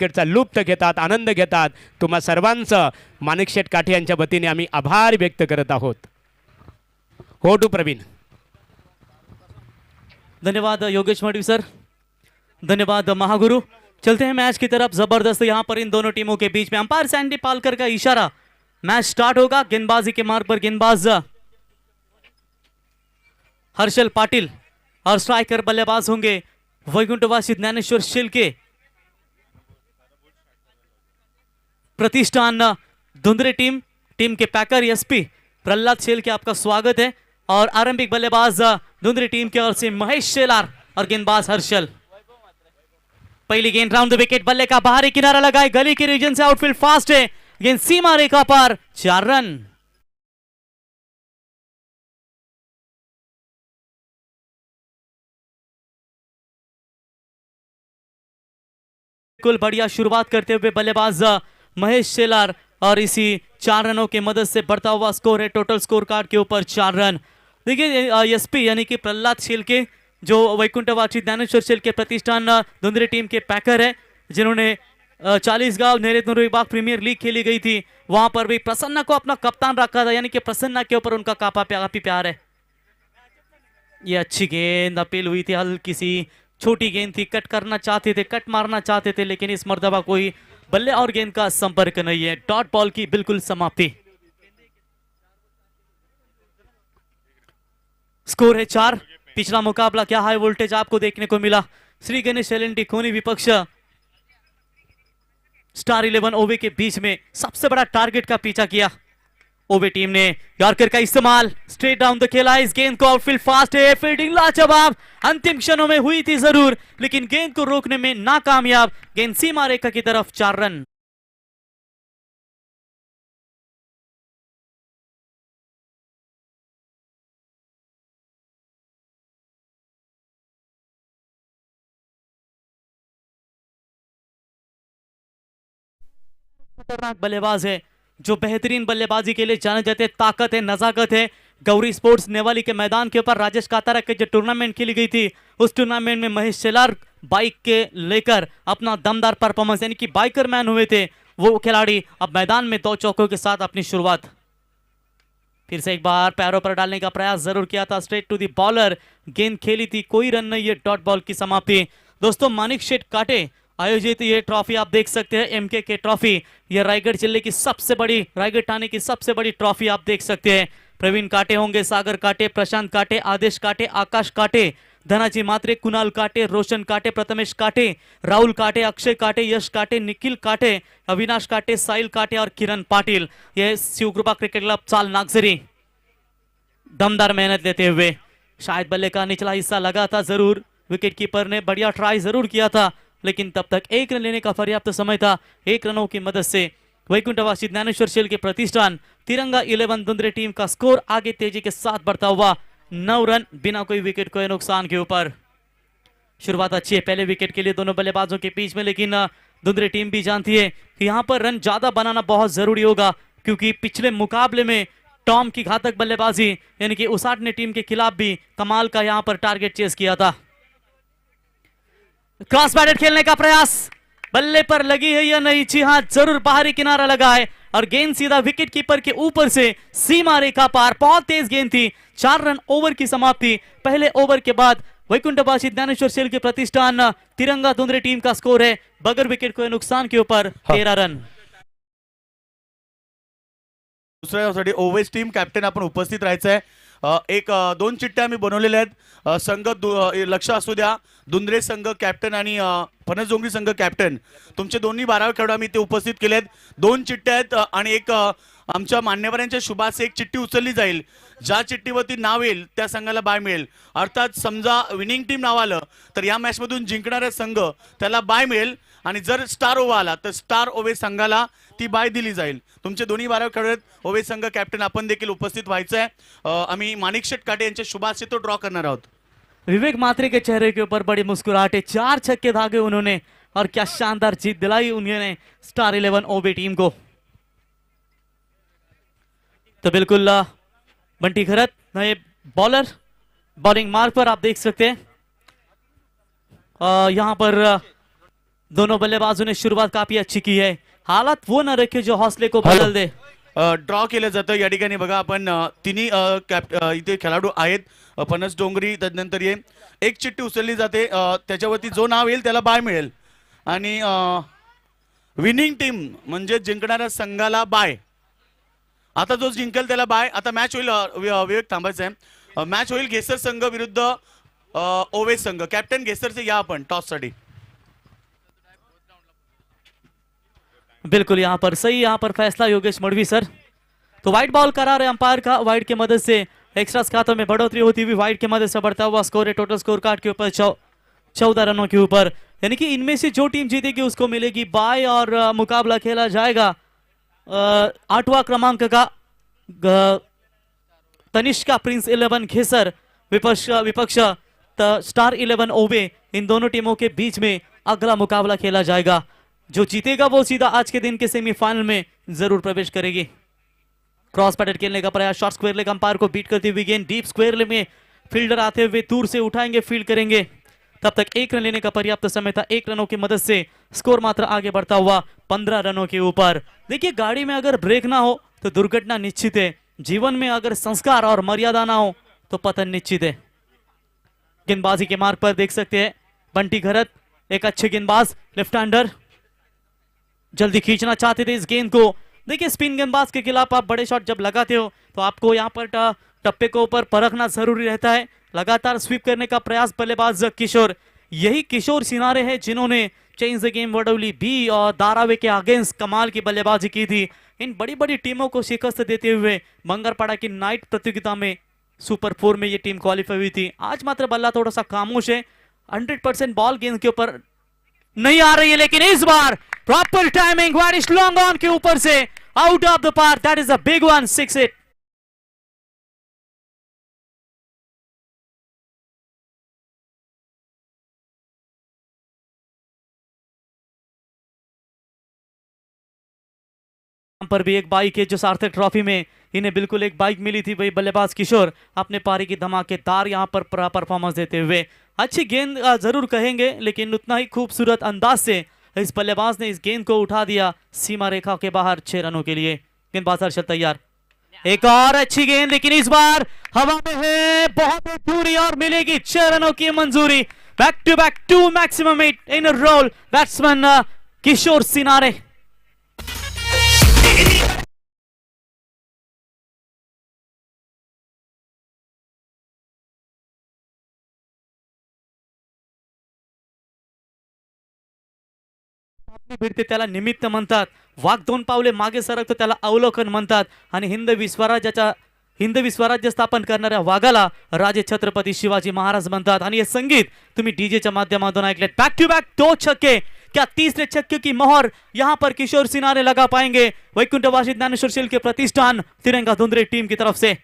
क्रिकेटचा लुप्त घेतात, आनंद घेतात. तुम्हा सर्वांचं माणिकशेठ काठे यांच्या वतीने आम्ही आभार व्यक्त करत आहोत. हो टू प्रवीण. धन्यवाद योगेश मडवी सर, धन्यवाद महागुरु। चलते हैं मैच की तरफ। जबरदस्त यहाँ पर इन दोनों टीमों के बीच में अंपायर सैंडी पालकर का इशारा, मैच स्टार्ट होगा। गेंदबाजी के मार्ग पर गेंदबाज हर्षल पाटिल और स्ट्राइकर बल्लेबाज होंगे वैकुंठवासी ज्ञानेश्वर शिल्के। प्रतिष्ठान धुंधरे टीम के पैकर एसपी प्रहलाद शेलके आपका स्वागत है। और आरंभिक बल्लेबाज धुंधरे टीम की ओर से महेश शेलार और गेंदबाज हर्षल। पहली गेंद राउंड द विकेट, बल्ले का बाहरी किनारा लगाए, गली के रीजन से आउटफील्ड फास्ट है, गेंद सीमा रेखा पर, 4 रन। बिल्कुल बढ़िया शुरुआत करते हुए बल्लेबाज महेश शेलार और इसी 4 रनों की मदद से बढ़ता हुआ स्कोर है टोटल स्कोर कार्ड के ऊपर 4 रन। देखिए एसपी यानी कि प्रहलाद शेलके जो वैकुंठवासी ज्ञानेश्वर शेलके प्रतिष्ठान धुंधरे टीम के पैकर है, जिन्होंने 40 गांव नेरेतनूर विभाग प्रीमियर लीग खेली गई थी, वहां पर भी प्रसन्ना को अपना कप्तान रखा था, यानी कि प्रसन्ना के ऊपर उनका काफी प्यार है। ये अच्छी गेंद अपील हुई थी, हल्की सी छोटी गेंद थी, कट करना चाहते थे, कट मारना चाहते थे, लेकिन इस मर्तबा कोई बल्ले और गेंद का संपर्क नहीं है। डॉट बॉल की बिल्कुल समाप्ति। स्कोर है 4। पिछला मुकाबला क्या हाई वोल्टेज आपको देखने को मिला। श्री गणेश एलएनटी खोनी विपक्ष स्टार 11 ओवे के बीच में सबसे बड़ा टारगेट का पीछा किया। ओवे टीम ने यॉर्कर का इस्तेमाल, स्ट्रेट डाउन द खेला, इस गेंद को आउटफील्ड फास्ट है, फील्डिंग लाजवाब, अंतिम क्षणों में हुई थी जरूर, लेकिन गेंद को रोकने में नाकामयाब, गेंद सीमा रेखा की तरफ, 4 रन। खतरनाक बल्लेबाज है, जो बेहतरीन बल्लेबाजी के लिए जाने जाते, ताकत है, नजाकत है। गौरी स्पोर्ट्स नेवाली के मैदान के ऊपर राजेश कातारा के जो टूर्नामेंट खेली गई थी, उस टूर्नामेंट में महेश शेलार बाइक के लेकर अपना दमदार परफॉर्मेंस, यानी कि बाइकर मैन हुए थे वो खिलाड़ी, अब मैदान में 2 चौकों के साथ अपनी शुरुआत। फिर से एक बार पैरों पर डालने का प्रयास जरूर किया था, स्ट्रेट टू दी बॉलर, गेंद खेली थी, कोई रन नहीं है, डॉट बॉल की समाप्ति। दोस्तों माणिकशेठ काटे आयोजित ये ट्रॉफी आप देख सकते हैं, एमके के ट्रॉफी, ये रायगढ़ जिले की सबसे बड़ी, रायगढ़ थाने की सबसे बड़ी ट्रॉफी आप देख सकते हैं। प्रवीण काटे होंगे, सागर काटे, प्रशांत काटे, आदेश काटे, आकाश काटे, धनाजी मात्रे, कुणाल काटे, रोशन काटे, प्रथमेश काटे, राहुल काटे, अक्षय काटे, यश काटे, निखिल काटे, अविनाश काटे, साहिल काटे और किरण पाटिल। ये शिवकृपा क्रिकेट क्लब चाल नागजरी दमदार मेहनत लेते हुए, शायद बल्ले का निचला हिस्सा लगा था जरूर, विकेट कीपर ने बढ़िया ट्राई जरूर किया था, लेकिन तब तक 1 रन लेने का पर्याप्त समय था। 1 रनों की मदद से वैकुंठवासी ज्ञानेश्वर शेलके प्रतिष्ठान तिरंगा 11 धुंधरे टीम का स्कोर आगे तेजी के साथ बढ़ता हुआ 9 रन बिना कोई विकेट को नुकसान के ऊपर। शुरुआत अच्छी है पहले विकेट के लिए दोनों बल्लेबाजों के बीच में, लेकिन धुंधरे टीम भी जानती है कि यहाँ पर रन ज्यादा बनाना बहुत जरूरी होगा, क्योंकि पिछले मुकाबले में टॉम की घातक बल्लेबाजी यानी कि उसाट ने टीम के खिलाफ भी कमाल का यहाँ पर टारगेट चेस किया था। क्रॉस बैटेड खेलने का प्रयास, बल्ले पर लगी है या नहीं, जी हां जरूर बाहरी किनारा लगा है और गेंद सीधा विकेट कीपर के ऊपर से सीमा रेखा पार, बहुत तेज गेंद थी। 4 रन ओवर की समाप्ति। पहले ओवर के बाद वैकुंठवासी ज्ञानेश्वर शेलके प्रतिष्ठान तिरंगा धुंधरे टीम का स्कोर है बगैर विकेट को नुकसान के ऊपर 13 रन। दुसऱ्यासाठी ओवेस टीम कॅप्टन आपण उपस्थित राहायचं आहे। 1-2 चिठ्ठ्या आम्ही बनवलेल्या आहेत। संघ लक्ष असू द्या, धुंधरे संघ कॅप्टन आणि फणसडोंगरी संघ कॅप्टन, तुमचे दोन्ही 12 खेळाडू आम्ही ते उपस्थित केले आहेत। 2 चिठ्ठ्या आहेत आणि एक आमच्या मान्यवरांच्या शुभास एक चिठ्ठी उचलली जाईल, ज्या चिठ्ठीवरती नाव येईल त्या संघाला बाय मिळेल। अर्थात समजा विनिंग टीम नाव आलं तर या मॅच मधून जिंकणारा संघ त्याला बाय मिळेल, आणि जर स्टार ओव्हर आला तर स्टार ओवे संघाला ती बाय दिली जाईल। तुमचे दोन्ही 12 खेळाडू ओवे संघ कॅप्टन आपण देखील उपस्थित व्हायचं आहे। आम्ही माणिकशेठ काटे यांच्या शुभास से तो ड्रॉ करणार आहोत। विवेक मात्रे के चेहरे के ऊपर बड़ी मुस्कुराहट है, 4 छक्के दागे उन्होंने और क्या शानदार जीत दिलाई उन्होंने स्टार 11 ओबी टीम को। तो बिल्कुल बंटी खरत नए बॉलर, बॉलिंग मार्ग पर आप देख सकते हैं। यहां पर दोनों बल्लेबाजों ने शुरुआत काफी अच्छी की है, हालात वो न रखे जो हौसले को बदल दे। ड्रॉ केलं जातं या ठिकाणी बघा आपण तिन्ही इथे खेळाडू आहेत फणस डोंगरी त्यानंतर ये एक चिठ्ठी उचलली जाते त्याच्यावरती जो नाव येईल त्याला बाय मिळेल आणि विनिंग टीम म्हणजे जिंकणाऱ्या संघाला बाय. आता जो जिंकेल त्याला बाय. आता मॅच होईल विवेक थांबायचं आहे. मॅच होईल घेसर संघ विरुद्ध ओवेस संघ. कॅप्टन घेसरचे या आपण टॉस साठी. बिल्कुल यहाँ पर सही, यहाँ पर फैसला योगेश मड़वी सर. तो वाइट बॉल करार है अंपायर का. वाइट की मदद से एक्स्ट्रास खातों में बढ़ोतरी होती हुई वाइट की मदद से बढ़ता हुआ स्कोर है टोटल स्कोर कार्ड के ऊपर 14 रनों के ऊपर. यानी कि इनमें से जो टीम जीतेगी उसको मिलेगी बाय और मुकाबला खेला जाएगा 8वां क्रमांक का तनिष्का प्रिंस 11 घेसर विपक्ष स्टार 11 ओवे. इन दोनों टीमों के बीच में अगला मुकाबला खेला जाएगा. जो जीतेगा वो सीधा आज के दिन के सेमीफाइनल में जरूर प्रवेश करेगी. क्रॉस पैटेड खेलने का प्रयास, शॉर्ट स्क्वायर लेग अंपायर को बीट करती हुई गेंद डीप स्क्वायर लेग में फील्डर आते हुए दूर से उठाएंगे, फील्ड करेंगे. तब तक 1 रन लेने का पर्याप्त समय था. 1 रनों की मदद से स्कोर मात्र आगे बढ़ता हुआ 15 रनों के ऊपर. देखिए गाड़ी में अगर ब्रेक ना हो तो दुर्घटना निश्चित है. जीवन में अगर संस्कार और मर्यादा ना हो तो पतन निश्चित है. गेंदबाजी के मार्ग पर देख सकते हैं बंटी घरत, एक अच्छे गेंदबाज, लेफ्ट हैंडर, जल्दी खींचना चाहते थे इस गेंद को. देखिए स्पिन गेंदबाज के खिलाफ आप बड़े शॉट जब लगाते हो तो आपको यहाँ पर टप्पे को ऊपर परखना जरूरी रहता है. लगातार स्वीप करने का प्रयास बल्लेबाज किशोर. यही किशोर सिनारे हैं जिन्होंने change the game Wadoli B और धारावी के अगेंस्ट कमाल की बल्लेबाजी की थी. इन बड़ी बड़ी टीमों को शिकस्त देते हुए मंगरपाड़ा की नाइट प्रतियोगिता में सुपर 4 में ये टीम क्वालिफाई हुई थी. आज मात्र बल्ला थोड़ा सा खामोश है. 100% बॉल गेंद के ऊपर नहीं आ रही है, लेकिन इस बार प्रॉपर टाइमिंग वारिश लॉन्ग ऑन के ऊपर से out of the park. That is a big one. 6 hit. पर भी एक बाइक है जो सार्थक ट्रॉफी में इन्हें बिल्कुल एक बाइक मिली थी. वही बल्लेबाज किशोर अपने पारी की धमाकेदार यहां पर परफॉर्मेंस देते हुए. अच्छी गेंद जरूर कहेंगे, लेकिन उतना ही खूबसूरत अंदाज से इस बल्लेबाज ने इस गेंद को उठा दिया सीमा रेखा के बाहर 6 रनों के लिए. गेंदबाज हर्षद तैयार. एक और अच्छी गेंद, लेकिन इस बार हवा में है, बहुत दूरी और मिलेगी 6 रनों की मंजूरी. Back to back 2 maximum 8 in a roll. Batsman Kishor Sinare. भिडते त्याला निमित्त म्हणतात. वाघ 2 पावले मागे सरकतो त्याला अवलोकन म्हणतात. आणि हिंदवी स्वराज्य स्थापन करणाऱ्या वाघाला राजे छत्रपती शिवाजी महाराज म्हणतात. आणि हे संगीत तुम्ही डीजेच्या माध्यमातून ऐकलेत. बैक टू बैक 2 छक्के. क्या तीसरे छक्के की मोहर यहां पर किशोर सिनारे लगा पाएंगे? वैकुंठवासी ज्ञानेश्वर शिल के प्रतिष्ठान तिरंगा धुंधरे टीम की तरफ से.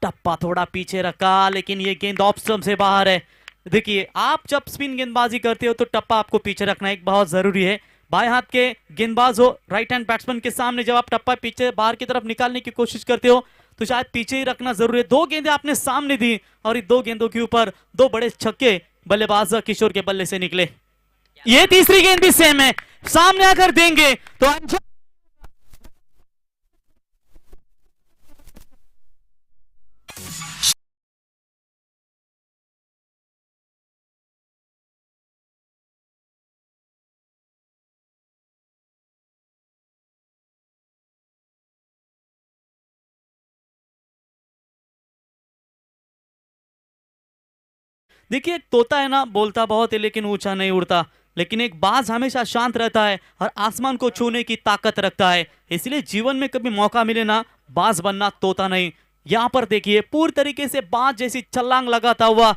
टप्पा थोड़ा पीछे रखा, लेकिन ये गेंद ऑफ स्टंप से बाहर है. देखिए आप जब स्पिन गेंदबाजी करते हो तो टप्पा आपको पीछे रखना एक बहुत जरूरी है. बाएं हाथ के गेंदबाज हो, राइट हैंड बैट्समैन के सामने जब आप टप्पा पीछे बाहर की तरफ निकालने की कोशिश करते हो तो शायद पीछे ही रखना जरूरी है. 2 गेंदें आपने सामने दी और इन 2 गेंदों के ऊपर 2 बड़े छक्के बल्लेबाज किशोर के बल्ले से निकले. ये तीसरी गेंद भी सेम है. सामने अगर देंगे तो अंजाम देखिए एक तोता है ना, बोलता बहुत है लेकिन ऊंचा नहीं उड़ता. लेकिन एक बाज हमेशा शांत रहता है और आसमान को छूने की ताकत रखता है. इसलिए जीवन में कभी मौका मिले ना, बाज बनना, तोता नहीं. यहाँ पर देखिए पूरी तरीके से बाज जैसी छलांग लगाता हुआ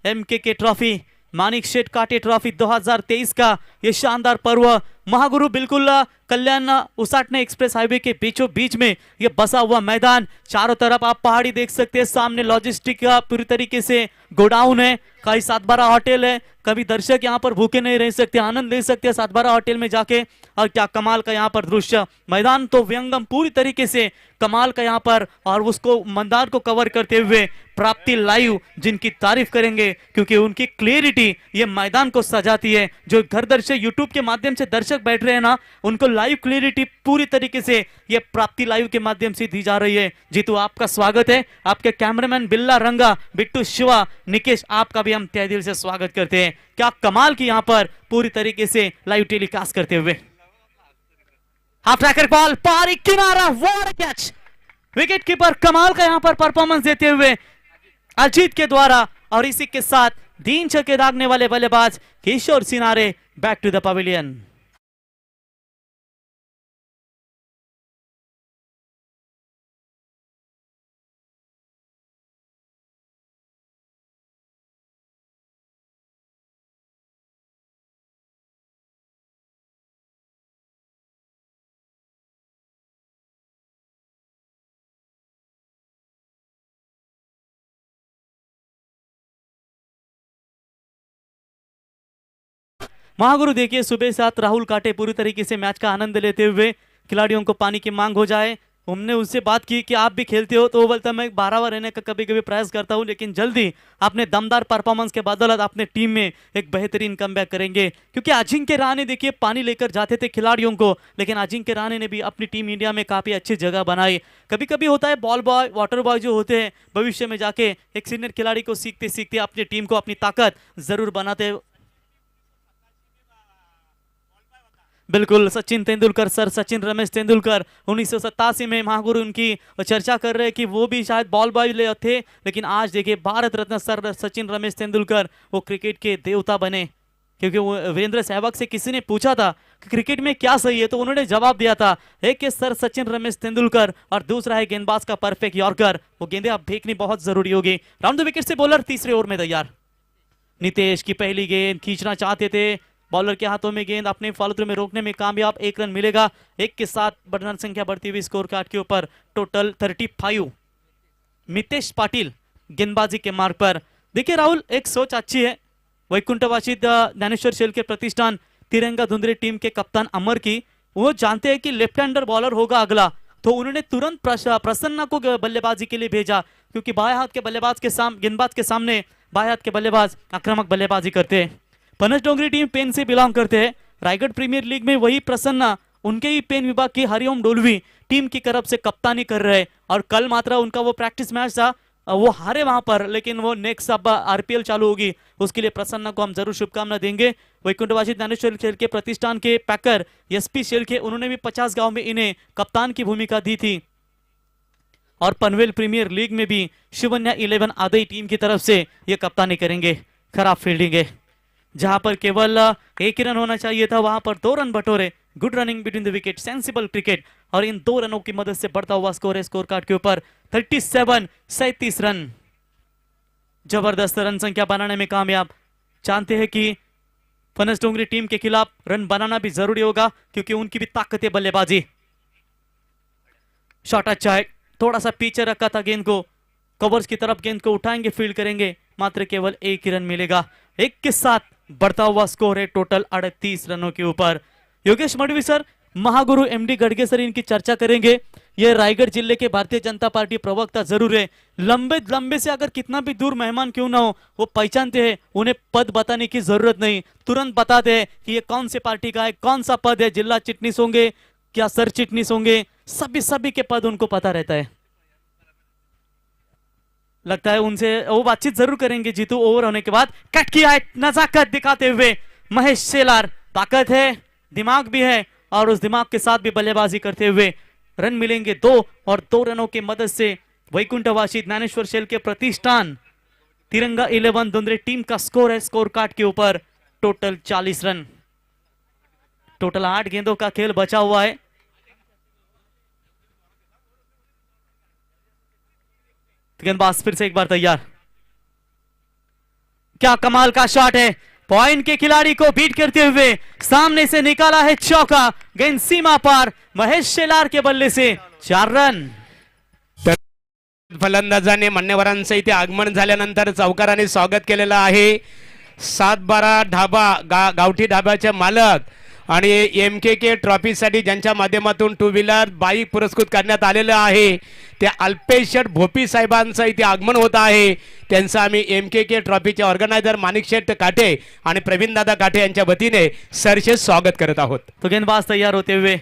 MKK ट्रॉफी, मानिक शेठ काटे ट्रॉफी 2023 का ये शानदार पर्व महागुरु बिल्कुल कल्याण उसाटने एक्सप्रेस हाईवे के बीचों बीच में ये बसा हुआ मैदान, चारों तरफ आप पहाड़ी देख सकते हैं, सामने लॉजिस्टिक का पूरी तरीके से गोडाउन है, कई 7-12 होटल है, कभी दर्शक यहाँ पर भूखे नहीं रह सकते, आनंद ले सकते हैं 7-12 होटल में जाके। और क्या कमाल का यहाँ पर दृश्य, मैदान तो व्यंगम पूरी तरीके से कमाल का यहाँ पर, और उसको मैदान को कवर करते हुए प्राप्ति लाइव जिनकी तारीफ करेंगे क्योंकि उनकी क्लियरिटी ये मैदान को सजाती है। जो घर दर्शक यूट्यूब के माध्यम से दर्शक बैठ रहे हैं ना, उनको लाइव क्लियरिटी पूरी तरीके से ये प्राप्ति लाइव के माध्यम से दी जा रही है। जीतू आपका स्वागत है, आपके कैमरामैन बिल्ला रंगा, बिट्टू शिवा, निकेश आपका भी हम तहे दिल से स्वागत करते हैं। क्या कमाल की यहाँ पर पूरी तरीके से लाइव टेलीकास्ट करते हुए। हाफ ट्रैकर बॉल पारी किनारा, what a catch, wicket keeper कमाल का यहाँ पर परफॉर्मेंस देते हुए अजीत के द्वारा। और इसी के साथ 3 छक्के दागने वाले बल्लेबाज Kishor Sinare back to the pavilion. महागुरु देखिए सुबह साथ राहुल काटे पूरी तरीके से मैच का आनंद लेते हुए, खिलाड़ियों को पानी की मांग हो जाए। हमने उससे बात की कि आप भी खेलते हो, तो वो बोलता मैं 12वां रहने का कभी कभी प्रयास करता हूं, लेकिन जल्दी अपने दमदार परफॉर्मेंस के बदौलत अपने टीम में एक बेहतरीन कमबैक करेंगे। क्योंकि अजिंक्य रहाणे देखिए पानी लेकर जाते थे खिलाड़ियों को, लेकिन अजिंक्य रहाणे ने भी अपनी टीम इंडिया में काफी अच्छी जगह बनाई। कभी कभी होता है बॉल बॉय, वाटर बॉय जो होते हैं, भविष्य में जाके एक सीनियर खिलाड़ी को सीखते सीखते अपनी टीम को अपनी ताकत जरूर बनाते। बिल्कुल सचिन तेंदुलकर, सर सचिन रमेश तेंदुलकर 1987 में महागुरु उनकी चर्चा कर रहे हैं कि वो भी शायद बॉल बॉय थे, लेकिन आज देखिए भारत रत्न सर सचिन रमेश तेंदुलकर वो क्रिकेट के देवता बने। क्योंकि वो वीरेंद्र सहवाग से किसी ने पूछा था कि क्रिकेट में क्या सही है, तो उन्होंने जवाब दिया था, एक है सर सचिन रमेश तेंदुलकर और दूसरा है गेंदबाज का परफेक्ट यॉर्कर। वो गेंदें अब फेंकनी बहुत जरूरी होगी। राउंड द विकेट से बॉलर तीसरे ओवर में तैयार। नितेश की पहली गेंद खींचना चाहते थे, बॉलर के हाथों में गेंद, अपने फॉलो में रोकने में कामयाब, 1 रन मिलेगा। 1 के साथ रन संख्या बढ़ती हुई स्कोर कार्ड के ऊपर टोटल 35। मितेश पाटिल गेंदबाजी के मार्ग पर। देखिए राहुल, एक सोच अच्छी है वैकुंठवासी ज्ञानेश्वर शेल के प्रतिष्ठान तिरंगा धुंधरे टीम के कप्तान अमर की। वो जानते हैं कि लेफ्ट हैंडर बॉलर होगा अगला, तो उन्होंने तुरंत प्रसन्ना को बल्लेबाजी के लिए भेजा, क्योंकि बाएं हाथ के बल्लेबाज के गेंदबाज के सामने बाएं हाथ के बल्लेबाज आक्रामक बल्लेबाजी करते हैं। पनसडोंगरी टीम पेन से बिलोंग करते हैं। रायगढ़ प्रीमियर लीग में वही प्रसन्ना उनके ही पेन विभाग की हरिओम डोलवी टीम की तरफ से कप्तानी कर रहे हैं। और कल मात्र उनका वो प्रैक्टिस मैच था, वो हारे वहां पर, लेकिन वो नेक्स्ट अब आरपीएल चालू होगी, उसके लिए प्रसन्ना को हम जरूर शुभकामना देंगे। वैकुंठवासी ज्ञानेश्वर शेल के प्रतिष्ठान के पैकर एसपी शेल के, उन्होंने भी 50 गांव में इन्हें कप्तान की भूमिका दी थी। और पनवेल प्रीमियर लीग में भी शिवन्या 11 आदई टीम की तरफ से ये कप्तानी करेंगे। खराब फील्डिंग है, जहां पर केवल 1 रन होना चाहिए था, वहां पर 2 रन बटोरे। Good running between the wicket, sensible cricket, और इन 2 रनों की मदद से बढ़ता हुआ स्कोर है स्कोर कार्ड के ऊपर 37 रन। जबरदस्त रन संख्या बनाने में कामयाब। जानते हैं कि पनसडोंगरी टीम के खिलाफ रन बनाना भी जरूरी होगा, क्योंकि उनकी भी ताकत है बल्लेबाजी। शॉट अच्छा है, थोड़ा सा पीछे रखा था गेंद को, कवर्स की तरफ गेंद को उठाएंगे, फील्ड करेंगे, मात्र केवल 1 रन मिलेगा। 1 के साथ बढ़ता हुआ स्कोर है टोटल 38 रनों के ऊपर। Yogesh Madavi sir, Mahaguru MD Gadge sir इनकी चर्चा करेंगे। ये रायगढ़ जिले के भारतीय जनता पार्टी प्रवक्ता जरूर है, लंबे से अगर कितना भी दूर मेहमान क्यों ना हो, वो पहचानते हैं, उन्हें पद बताने की जरूरत नहीं, तुरंत बताते हैं कि ये कौन सी पार्टी का है, कौन सा पद है, जिला चिटनीस होंगे क्या सर चिटनीस होंगे, सभी के पद उनको पता रहता है। लगता है उनसे वो बातचीत जरूर करेंगे जीतू ओवर होने के बाद। कट किया है, नजाकत दिखाते हुए महेश शेलार, ताकत है, दिमाग भी है, और उस दिमाग के साथ भी बल्लेबाजी करते हुए रन मिलेंगे 2, और 2 रनों की मदद से वैकुंठवासी ज्ञानेश्वर शेल के प्रतिष्ठान तिरंगा 11 धुंधरे टीम का स्कोर है स्कोर कार्ड के ऊपर टोटल 40 रन। टोटल 8 गेंदों का खेल बचा हुआ है। गेंदबाज फिर से एक बार तैयार। क्या कमाल का शॉट है, पॉइंट के खिलाड़ी को बीट करते हुए सामने से निकाला है चौका, गेंद सीमा पार, महेश शेलार के बल्ले से 4 रन। फलंदाजाने मान्यवरांचं इथे आगमन झाल्यानंतर चौकाराने स्वागत केलेलं आहे। 7-12 ढाबा गावठी ढाब्याचे मालक आणि MKK ट्रॉफीसाठी ज्यांच्या माध्यमातून 2 व्हीलर बाईक पुरस्कृत करण्यात आलेलं आहे त्या अल्पेश शेठ भोपी साहेबांचं इथे आगमन होत आहे। त्यांचं आम्ही MKK ट्रॉफीचे ऑर्गनायझर माणिक शेठ काटे आणि प्रवीण दादा काटे यांच्या वतीने सरसे स्वागत करत आहोत। तो गेंदबाज तैयार होते हुए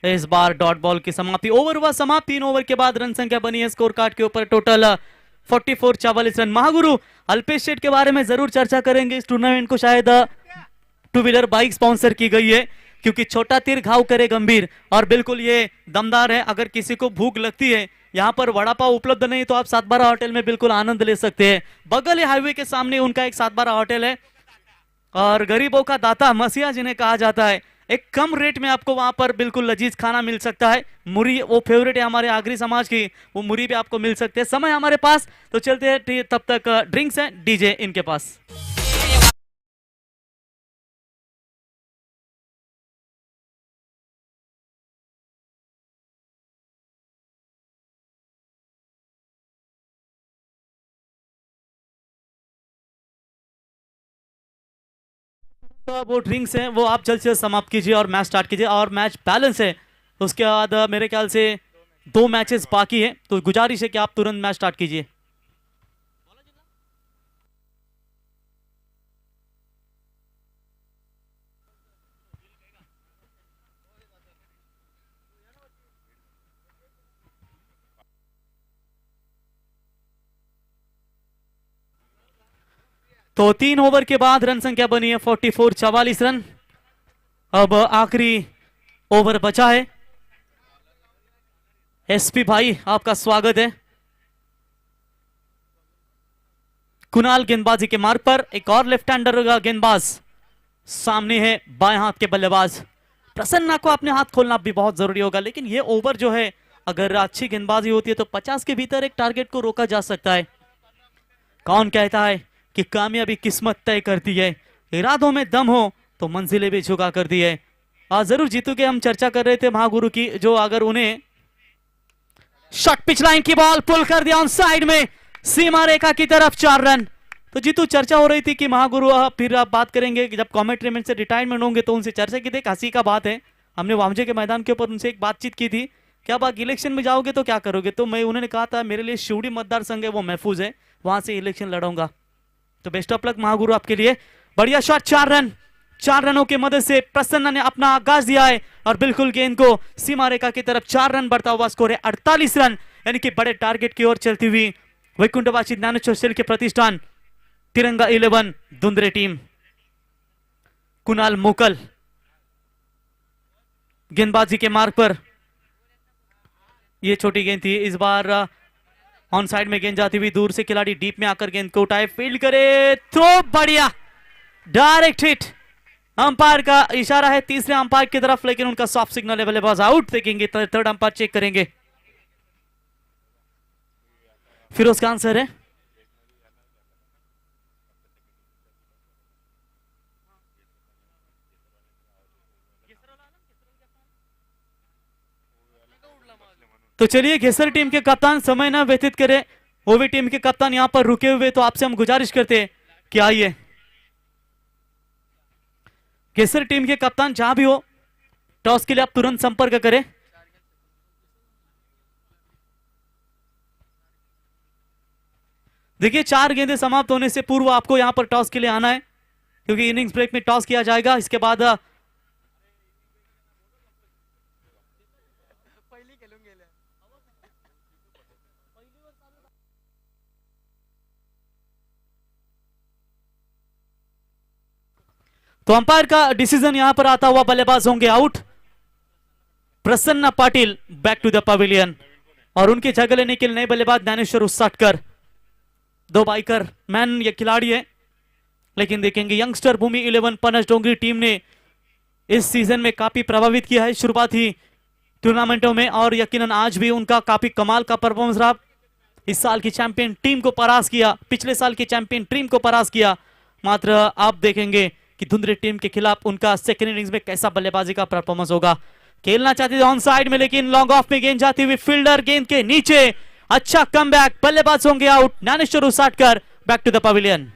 इस बार डॉट बॉल की समाप्ति, ओवर हुआ समाप्त। 3 ओवर के बाद रन संख्या बनी है स्कोर कार्ड के ऊपर टोटल 44 रन। महागुरु अल्पेश शेठ के बारे में जरूर चर्चा करेंगे। इस टूर्नामेंट को शायद 2 व्हीलर बाइक स्पॉन्सर की गई है क्योंकि छोटा तीर घाव करे गंभीर, और बिल्कुल ये दमदार है। अगर किसी को भूख लगती है, यहाँ पर वड़ा पाव उपलब्ध नहीं तो आप 7-12 होटल में बिल्कुल आनंद ले सकते हैं। बगल हाईवे के सामने उनका एक 7-12 होटल है और गरीबों का दाता मसीहा जिन्हें कहा जाता है। एक कम रेट में आपको वहां पर बिल्कुल लजीज खाना मिल सकता है। मुरी वो फेवरेट है हमारे आगरी समाज की, वो मुरी भी आपको मिल सकते हैं। समय हमारे पास तो चलते हैं, तब तक ड्रिंक्स हैं डीजे इनके पास। तो वो ड्रिंक्स हैं वो आप जल्द से जल्द समाप्त कीजिए और मैच स्टार्ट कीजिए। और मैच बैलेंस है, उसके बाद मेरे ख्याल से 2 मैचेस बाकी है, तो गुजारिश है कि आप तुरंत मैच स्टार्ट कीजिए। तो 3 ओवर के बाद रन संख्या बनी है 44 रन। अब आखिरी ओवर बचा है। एसपी भाई आपका स्वागत है। कुणाल गेंदबाजी के मार्ग पर, एक और लेफ्ट हैंडर का गेंदबाज सामने है, बाएं हाथ के बल्लेबाज प्रसन्ना को अपने हाथ खोलना भी बहुत जरूरी होगा। लेकिन ये ओवर जो है, अगर अच्छी गेंदबाजी होती है तो 50 के भीतर एक टारगेट को रोका जा सकता है। कौन कहता है कि कामयाबी किस्मत तय करती है, इरादों में दम हो तो मंजिलें भी झुका करती है। जरूर जीतू के हम चर्चा कर रहे थे महागुरु की, जो अगर उन्हें शॉट पिच लाइन की बॉल पुल कर दिया ऑन साइड में सीमा रेखा की तरफ 4 रन। तो जीतू चर्चा हो रही थी कि महागुरु फिर आप बात करेंगे कि जब कमेंट्री से रिटायरमेंट होंगे तो उनसे चर्चा की थी। हंसी का बात है, हमने वामजे के मैदान के ऊपर उनसे एक बातचीत की थी, क्या बात इलेक्शन में जाओगे तो क्या करोगे? तो मैं उन्होंने कहा था मेरे लिए शिवड़ी मतदार संघ है वो महफूज है, वहां से इलेक्शन लड़ूंगा। तो बेस्ट ऑफ लक महागुरु आपके लिए। बढ़िया शॉट, 4 रन। 4 रनों की मदद से प्रसन्ना ने अपना आगाज दिया है और बिल्कुल गेंद को सीमा रेखा की तरफ 4 रन बढ़ता हुआ स्कोर है 48 रन, यानी कि बड़े टारगेट की ओर चलती हुई वैकुंठवासी ज्ञानेश्वर सेल के प्रतिष्ठान तिरंगा 11 दुंदरे टीम। कुणाल मोकल गेंदबाजी के मार्ग पर, ये छोटी गेंद थी, इस बार ऑन साइड में गेंद जाती हुई दूर से खिलाड़ी डीप में आकर गेंद को उठाए, फील्ड करे तो बढ़िया डायरेक्ट हिट। अंपायर का इशारा है तीसरे अंपायर की तरफ, लेकिन उनका सॉफ्ट सिग्नल है, बल्लेबाज आउट देखेंगे। थर्ड अंपायर चेक करेंगे। फिरोज खान सर है, तो चलिए घेसर टीम के कप्तान समय ना व्यतीत करें, वो भी टीम के कप्तान यहां पर रुके हुए, तो आपसे हम गुजारिश करते हैं कि आइए घेसर टीम के कप्तान जहां भी हो, टॉस के लिए आप तुरंत संपर्क करें। देखिए 4 गेंदें समाप्त होने से पूर्व आपको यहां पर टॉस के लिए आना है, क्योंकि इनिंग्स ब्रेक में टॉस किया जाएगा। इसके बाद तो अंपायर का डिसीजन यहां पर आता हुआ, बल्लेबाज होंगे out. Prasanna Patil back to the pavilion, और उनकी जगह लेने के लिए नए बल्लेबाज ज्ञानेश्वर उसाटकर। 2 बाइकर मैन ये खिलाड़ी है, लेकिन देखेंगे यंगस्टर भूमि 11 पनस डोंगरी टीम ने इस सीजन में काफी प्रभावित किया है शुरुआती टूर्नामेंटों में, और यकीनन आज भी उनका काफी कमाल का परफॉर्मेंस रहा। इस साल की चैंपियन टीम को परास्त किया, पिछले साल की चैंपियन टीम को परास्त किया, मात्र आप देखेंगे कि धुंधरे टीम के खिलाफ उनका सेकेंड इनिंग्स में कैसा बल्लेबाजी का परफॉर्मेंस होगा। खेलना चाहते थे ऑन साइड में, लेकिन लॉन्ग ऑफ में गेंद जाती हुई फील्डर गेंद के नीचे। अच्छा कमबैक, बल्लेबाज होंगे out. Dnyaneshwar Usatkar back to the pavilion.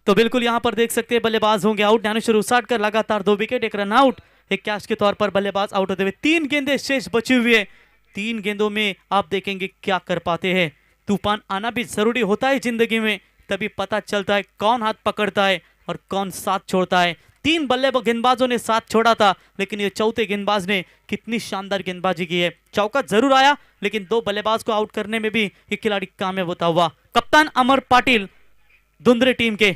तो बिल्कुल यहां पर देख सकते हैं बल्लेबाज होंगे आउट। ज्ञानेश्वर उसाटकर लगातार 2 विकेट, 1 रन आउट, 1 कैच के तौर पर बल्लेबाज आउट होते हुए। 3 गेंदें शेष बची हुई है। 3 गेंदों में आप देखेंगे क्या कर पाते हैं। तूफान आना भी जरूरी होता है जिंदगी में, तभी पता चलता है कौन हाथ पकड़ता है और कौन साथ छोड़ता है। 3 बल्लेबाज गेंदबाजों ने साथ छोड़ा था, लेकिन ये चौथे गेंदबाज ने कितनी शानदार गेंदबाजी की है। चौका जरूर आया, लेकिन 2 बल्लेबाज को आउट करने में भी ये खिलाड़ी कामयाब होता हुआ। कप्तान अमर पाटिल धुंधरे टीम के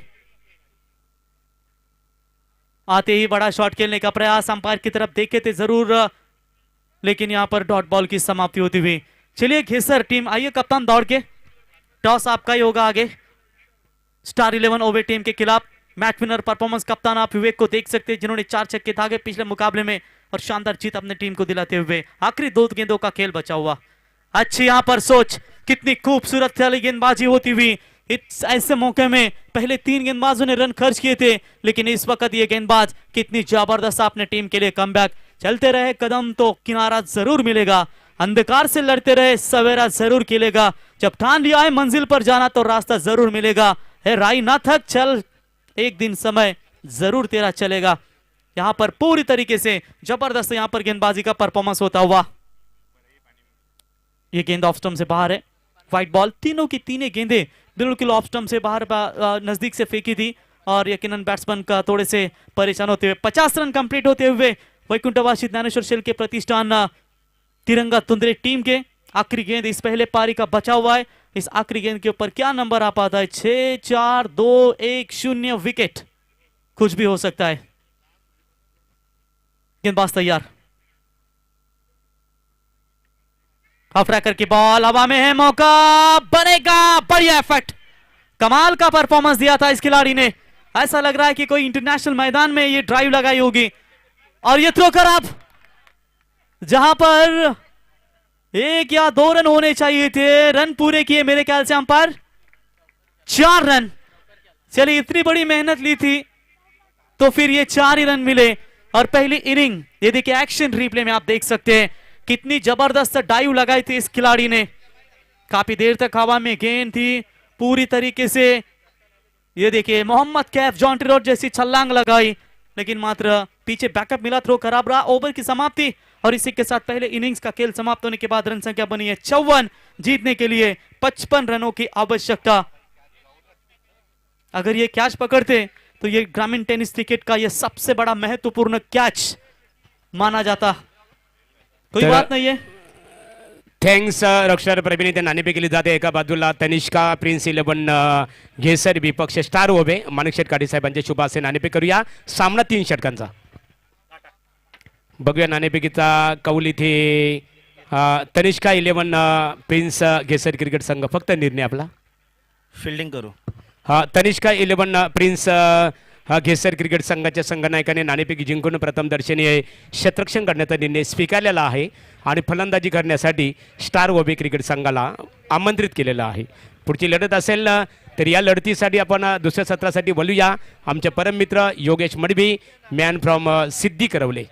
आते ही बड़ा शॉट खेलने का प्रयास, अंपायर की तरफ देखे थे जरूर, लेकिन यहां पर डॉट बॉल की समाप्ति होती हुई। चलिए घेसर टीम आइए कप्तान दौड़ के, टॉस आपका ही होगा आगे। स्टार 11 ओवे टीम के खिलाफ मैच विनर परफॉर्मेंस कप्तान आप विवेक को देख सकते हैं, जिन्होंने 4 छक्के दागे पिछले मुकाबले में और शानदार जीत अपने टीम को दिलाते हुए। आखिरी 2 गेंदों का खेल बचा हुआ। अच्छी यहां पर सोच, कितनी खूबसूरत वाली गेंदबाजी होती हुई। इस ऐसे मौके में पहले 3 गेंदबाजों ने रन खर्च किए थे, लेकिन इस वक्त ये गेंदबाज कितनी जबरदस्त अपने टीम के लिए कमबैक। चलते रहे कदम तो किनारा जरूर मिलेगा, अंधकार से लड़ते रहे सवेरा जरूर खिलेगा। जब ठान लिया है मंजिल पर जाना तो रास्ता जरूर मिलेगा। है राई ना थक चल, एक दिन समय जरूर तेरा चलेगा। यहां पर पूरी तरीके से जबरदस्त यहां पर गेंदबाजी का परफॉर्मेंस होता हुआ। ये गेंद ऑफ स्टंप से बाहर है, व्हाइट बॉल। तीनों की तीनों गेंदें बिल्कुल ऑफ स्टंप से बाहर नजदीक से फेंकी थी और यकीनन बैट्समैन का थोड़े से परेशान होते हुए 50 रन कंप्लीट होते हुए वैकुंठवासी ज्ञानेश्वर शेल के प्रतिष्ठान तिरंगा धुंधरे टीम के। आखिरी गेंद इस पहले पारी का बचा हुआ है। इस आखिरी गेंद के ऊपर क्या नंबर आ पाता है? 6, 4, 2, 1, 0 विकेट, कुछ भी हो सकता है। गेंदबाज तैयार, ट्रैकर की बॉल हवा में है, मौका बनेगा। बढ़िया एफर्ट, कमाल का परफॉर्मेंस दिया था इस खिलाड़ी ने। ऐसा लग रहा है कि कोई इंटरनेशनल मैदान में ये ड्राइव लगाई होगी। और ये थ्रो खराब, जहां पर 1 या 2 रन होने चाहिए थे, रन पूरे किए मेरे ख्याल से अंपायर 4 रन। चलिए इतनी बड़ी मेहनत ली थी तो फिर ये 4 ही रन मिले। और पहली इनिंग ये देखिए, एक्शन रिप्ले में आप देख सकते हैं कितनी जबरदस्त डाइव लगाई थी इस खिलाड़ी ने। काफी देर तक हवा में गेंद थी पूरी तरीके से। ये देखिए मोहम्मद कैफ जॉन्टी रोड जैसी छलांग लगाई, लेकिन मात्र पीछे बैकअप मिला। थ्रो खराब रहा, ओवर की समाप्ति। और इसी के साथ पहले इनिंग्स का खेल समाप्त होने के बाद रन संख्या बनी है 54। जीतने के लिए 55 रनों की आवश्यकता। अगर ये कैच पकड़ते तो ये ग्रामीण टेनिस क्रिकेट का ये सबसे बड़ा महत्वपूर्ण कैच माना जाता। कोई बात नहीं है। थँक्स रक्षर प्रतिनिधी नाणेफेक केली जाते। एका बाजूला तनिष्का प्रिन्स 11 घेसर, विपक्ष स्टार उभे माणिक काठी साहेबांचे शुभ असे नाणेफेक करूया। सामना 3 षटकांचा बघूया। नाणेफेकीचा कौल इथे तनिष्का 11 प्रिन्स घेसर क्रिकेट संघ, फक्त निर्णय आपला फिल्डिंग करू। तनिष्का 11 प्रिन्स घेसर क्रिकेट संघाच्या संघनायकाने नाणेफेक जिंकून प्रथम दर्शनीय क्षेत्ररक्षण करण्याचा निर्णय स्वीकारलेला आहे आणि फलंदाजी करण्यासाठी स्टार ओबे क्रिकेट संघाला आमंत्रित केलेलं आहे। पुढची लढत असेल तर या लढतीसाठी आपण दुसऱ्या सत्रासाठी बोलूया। आमचे परम मित्र Yogesh Madvi, man from Siddhi Karwale.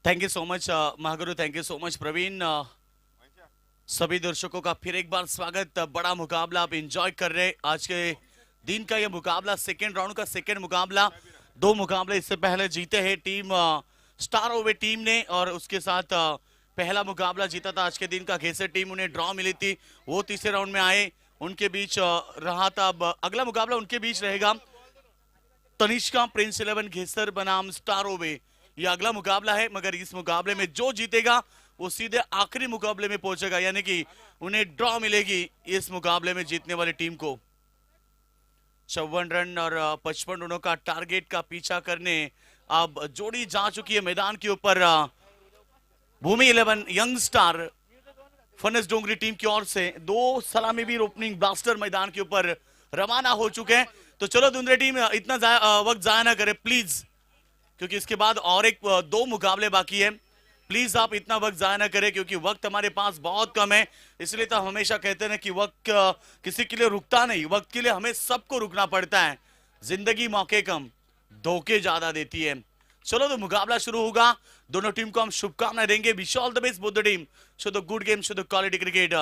Thank you so much Mahaguru, thank you so much Praveen. सभी दर्शकों का फिर एक बार स्वागत। बड़ा मुकाबला आप एंजॉय कर रहे हैं। आज के दिन का यह मुकाबला सेकेंड राउंड का सेकेंड मुकाबला। दो मुकाबले इससे पहले जीते हैं टीम स्टार ओवे टीम ने, और उसके साथ पहला मुकाबला जीता था आज के दिन का घेसर टीम, उन्हें ड्रॉ मिली थी, वो तीसरे राउंड में आए, उनके बीच रहा था। अब अगला मुकाबला उनके बीच रहेगा तनिष्का प्रिंस 11 घेसर बनाम स्टार ओवे। ये अगला मुकाबला है, मगर इस मुकाबले में जो जीतेगा वो सीधे आखिरी मुकाबले में पहुंचेगा, यानी कि उन्हें ड्रॉ मिलेगी इस मुकाबले में जीतने वाली टीम को। 54 रन और 55 रनों का टारगेट का पीछा करने अब जोड़ी जा चुकी है मैदान के ऊपर। भूमि 11 यंग स्टार फनस डोंगरी टीम की ओर से दो सलामी वीर ओपनिंग ब्लास्टर मैदान के ऊपर रवाना हो चुके हैं। तो चलो दुंदरे टीम इतना वक्त जाया ना करे प्लीज, क्योंकि इसके बाद और एक दो मुकाबले बाकी है। प्लीज आप इतना वक्त जाया ना करें, क्योंकि वक्त हमारे पास बहुत कम है। इसलिए तो हमेशा कहते हैं कि वक्त किसी के लिए रुकता नहीं, वक्त के लिए हमें सबको रुकना पड़ता है। जिंदगी मौके कम धोखे ज्यादा देती है। चलो तो मुकाबला शुरू होगा। दोनों टीम को हम शुभकामनाएं देंगे। Wish all the best both the team, show the good game, show the quality cricket.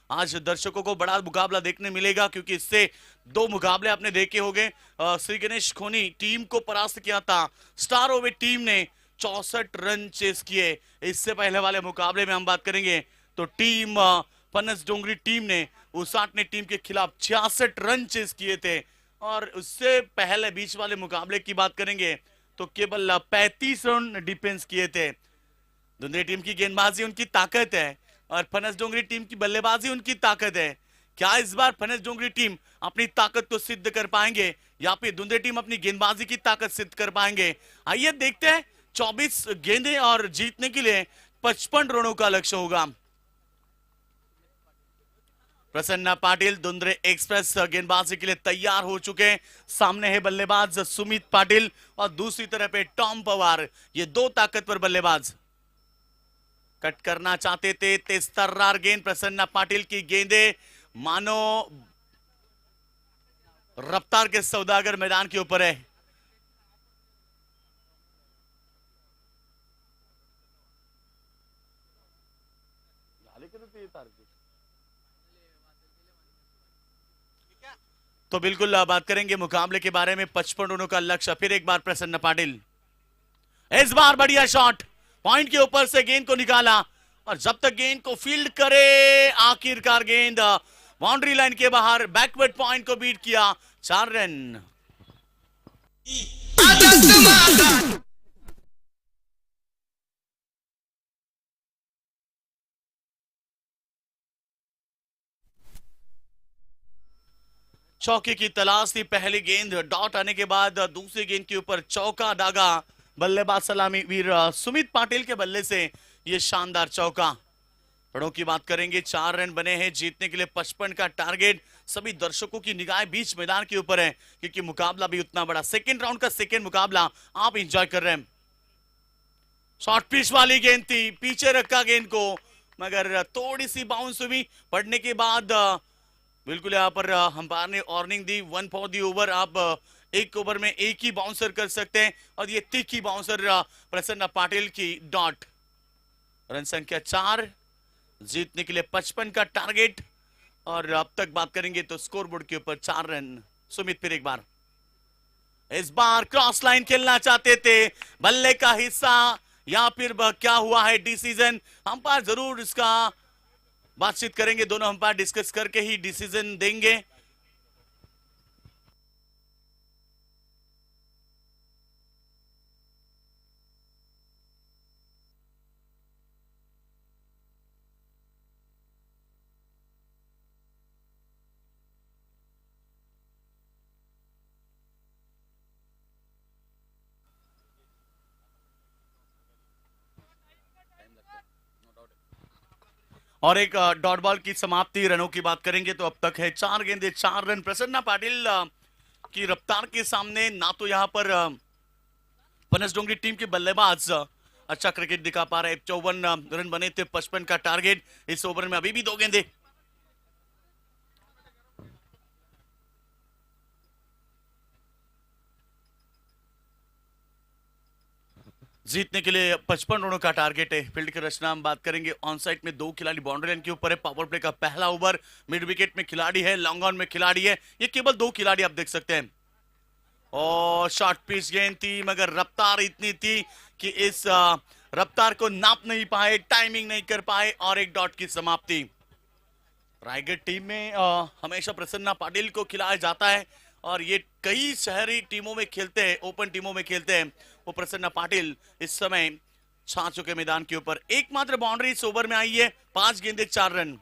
आज दर्शकों को बड़ा मुकाबला देखने मिलेगा, क्योंकि इससे दो मुकाबले आपने देखे होंगे। श्री गणेश खोनी टीम को परास्त किया था, स्टार ओवे टीम ने 64 रन चेस किए। इससे पहले वाले मुकाबले में हम बात करेंगे तो टीम फनस डोंगरी टीम ने उसाट ने टीम के खिलाफ 66 रन चेस किए थे, और उससे पहले बीच वाले मुकाबले की बात करेंगे तो केवल 35 रन डिफेंस किए थे। दुंदरी टीम की गेंदबाजी उनकी ताकत है, और फनस डोंगरी टीम की बल्लेबाजी उनकी ताकत है। क्या इस बार फनस डोंगरी टीम अपनी ताकत को सिद्ध कर पाएंगे, या फिर दुंदरी टीम अपनी गेंदबाजी की ताकत सिद्ध कर पाएंगे? आइए देखते हैं। 24 गेंदें और जीतने के लिए 55 रनों का लक्ष्य होगा। प्रसन्ना पाटिल दुंदरे एक्सप्रेस गेंदबाजी के लिए तैयार हो चुके हैं। सामने है बल्लेबाज सुमित पाटिल, और दूसरी तरफ है टॉम पवार। ये दो ताकतवर बल्लेबाज कट करना चाहते थे। तेज तर्रार गेंद प्रसन्ना पाटिल की गेंदे मानो रफ्तार के सौदागर मैदान के ऊपर है। तो बिल्कुल बात करेंगे मुकाबले के बारे में। 55 रनों का लक्ष्य। फिर एक बार प्रसन्न पाटिल, इस बार बढ़िया शॉट, पॉइंट के ऊपर से गेंद को निकाला, और जब तक गेंद को फील्ड करे आखिरकार गेंद बाउंड्री लाइन के बाहर बैकवर्ड पॉइंट को बीट किया। 4 रन। चौके की तलाश थी। पहली गेंद डॉट आने के बाद दूसरी गेंद के ऊपर चौका दागा। बल्लेबाज सलामी वीर सुमित पाटिल के बल्ले से यह शानदार चौका। रनों की बात करेंगे, 4 रन बने हैं। जीतने के लिए 55 का टारगेट। सभी दर्शकों की निगाहें बीच मैदान के ऊपर है, क्योंकि मुकाबला भी उतना बड़ा। सेकेंड राउंड का सेकेंड मुकाबला आप इंजॉय कर रहे हैं। शॉर्ट पिच वाली गेंद थी, पीछे रखा गेंद को, मगर थोड़ी सी बाउंस हुई। पड़ने के बाद बिल्कुल यहाँ पर अंपायर ने warning the, 1 for the over. आप एक ओवर में एक ही बाउंसर कर सकते हैं, और ये तीखी बाउंसर प्रसन्न पाटिल की डॉट। रन संख्या 4, जीतने के लिए 55 का टारगेट। और अब तक बात करेंगे तो स्कोरबोर्ड के ऊपर 4 रन। सुमित फिर एक बार, इस बार क्रॉस लाइन खेलना चाहते थे, बल्ले का हिस्सा, या फिर क्या हुआ है डिसीजन? अंपायर जरूर इसका बातचीत करेंगे, दोनों अंपायर डिस्कस करके ही डिसीजन देंगे। और एक डॉट बॉल की समाप्ति। रनों की बात करेंगे तो अब तक है 4 गेंदे 4 रन। प्रसन्ना पाटिल की रफ्तार के सामने ना तो यहां पर फनस डोंगरी टीम के बल्लेबाज अच्छा क्रिकेट दिखा पा रहे। 54 रन बने थे, 55 का टारगेट। इस ओवर में अभी भी 2 गेंदे। जीतने के लिए 55 रनों का टारगेट है। फील्ड की रचना हम बात करेंगे। ऑन साइड में 2 खिलाड़ी बाउंड्री लाइन के ऊपर है। पावर प्ले का पहला ओवर, मिड विकेट में खिलाड़ी है, लॉन्ग ऑन में खिलाड़ी है। ये केवल 2 खिलाड़ी आप देख सकते हैं। और शॉर्ट पिच गेंद थी, मगर रफ्तार इतनी थी कि इस रफ्तार को नाप नहीं पाए, टाइमिंग नहीं कर पाए और एक डॉट की समाप्ति। रायगढ़ टीम में हमेशा प्रसन्ना पाटिल को खिलाया जाता है और ये कई शहरी टीमों में खेलते हैं, ओपन टीमों में खेलते हैं। वो प्रसन्ना पाटिल इस समय छा चुके मैदान के ऊपर। एकमात्र बाउंड्री इस ओवर में आई है, 5 गेंदे 4 रन।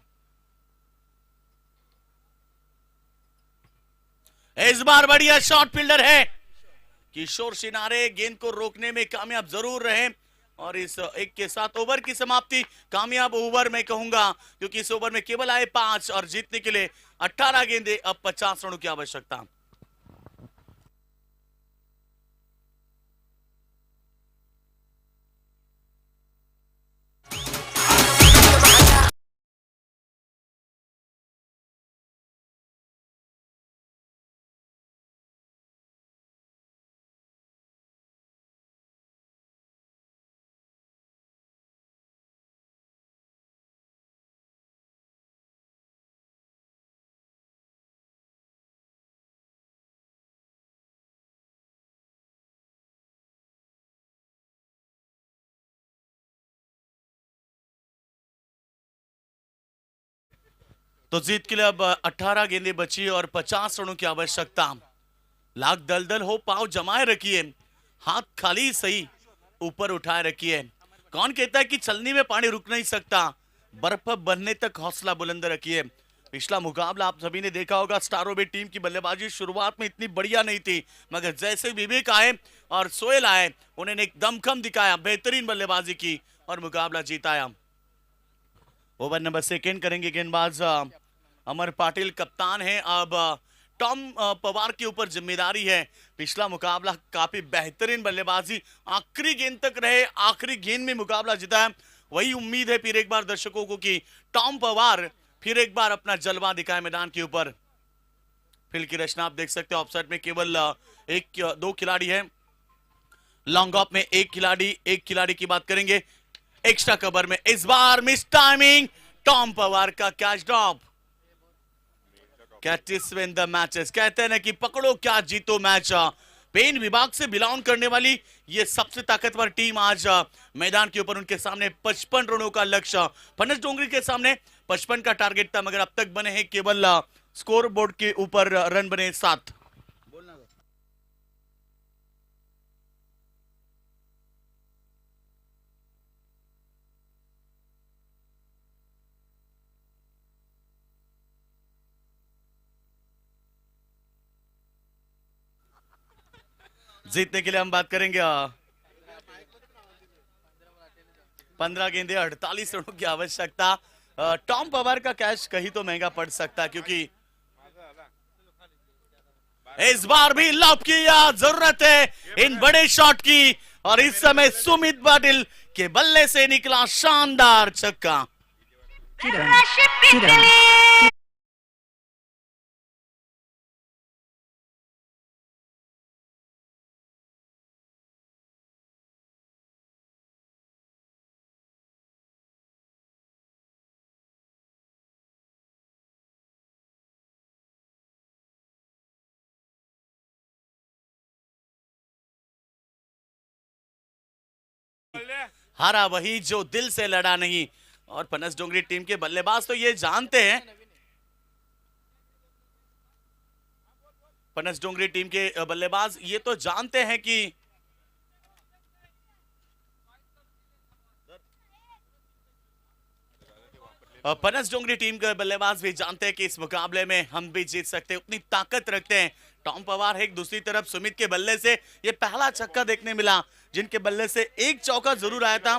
इस बार बढ़िया शॉट फील्डर है किशोर शिनारे, गेंद को रोकने में कामयाब जरूर रहे और इस एक के साथ ओवर की समाप्ति। कामयाब ओवर मैं कहूंगा, क्योंकि इस ओवर में केवल आए 5 और जीतने के लिए 18 गेंदे, अब 50 रनों की आवश्यकता। तो जीत के लिए अब 18 गेंदें बची और 50 रनों की आवश्यकता। लाख दलदल हो, पांव जमाए रखिए, हाथ खाली सही ऊपर उठाए रखिए। कौन कहता है कि चलने में पानी रुक नहीं सकता, बर्फ बनने तक हौसला बुलंद रखिए। पिछला मुकाबला आप सभी ने देखा होगा, स्टारोबे टीम की बल्लेबाजी शुरुआत में इतनी बढ़िया नहीं थी, मगर जैसे विवेक आए और सोहेल आए, उन्होंने एक दमखम दिखाया, बेहतरीन बल्लेबाजी की और मुकाबला जीताया। ओवर नंबर सेकेंड करेंगे गेंदबाज अमर पाटिल, कप्तान है। अब टॉम पवार के ऊपर जिम्मेदारी है। पिछला मुकाबला काफी बेहतरीन बल्लेबाजी, आखिरी गेंद तक रहे, आखिरी गेंद में मुकाबला जीता है। वही उम्मीद है फिर एक बार दर्शकों को कि टॉम पवार फिर एक बार अपना जलवा दिखाए मैदान के ऊपर। फील्ड की रचना आप देख सकते हो, ऑफसाइड में केवल 2 खिलाड़ी है, लॉन्ग ऑफ में 1 खिलाड़ी की बात करेंगे। एक्स्ट्रा कवर में इस बार मिस टाइमिंग, टॉम पवार का catch drop. Catches win the matches, कहते हैं ना कि पकड़ो क्या जीतो मैच। पेन विभाग से बिलोंग करने वाली ये सबसे ताकतवर टीम आज मैदान के ऊपर, उनके सामने 55 रनों का लक्ष्य। फनस डोंगरी के सामने 55 का टारगेट था, मगर अब तक बने हैं केवल स्कोर बोर्ड के ऊपर रन बने 7। जीतने के लिए हम बात करेंगे 15 गेंदे 48 रनों की आवश्यकता। टॉम पवार का कैच कहीं तो महंगा पड़ सकता, क्योंकि इस बार भी लॉब किया, जरूरत है इन बड़े शॉट की और इस समय सुमित पाटिल के बल्ले से निकला शानदार छक्का। हारा वही जो दिल से लड़ा नहीं, और फनस डोंगरी टीम के बल्लेबाज तो ये जानते हैं, फनस डोंगरी टीम के बल्लेबाज ये तो जानते हैं कि फनस डोंगरी टीम के बल्लेबाज भी जानते हैं कि इस मुकाबले में हम भी जीत सकते हैं, उतनी ताकत रखते हैं। टॉम पवार है, दूसरी तरफ सुमित के बल्ले से ये पहला छक्का देखने मिला, जिनके बल्ले से एक चौका जरूर आया था।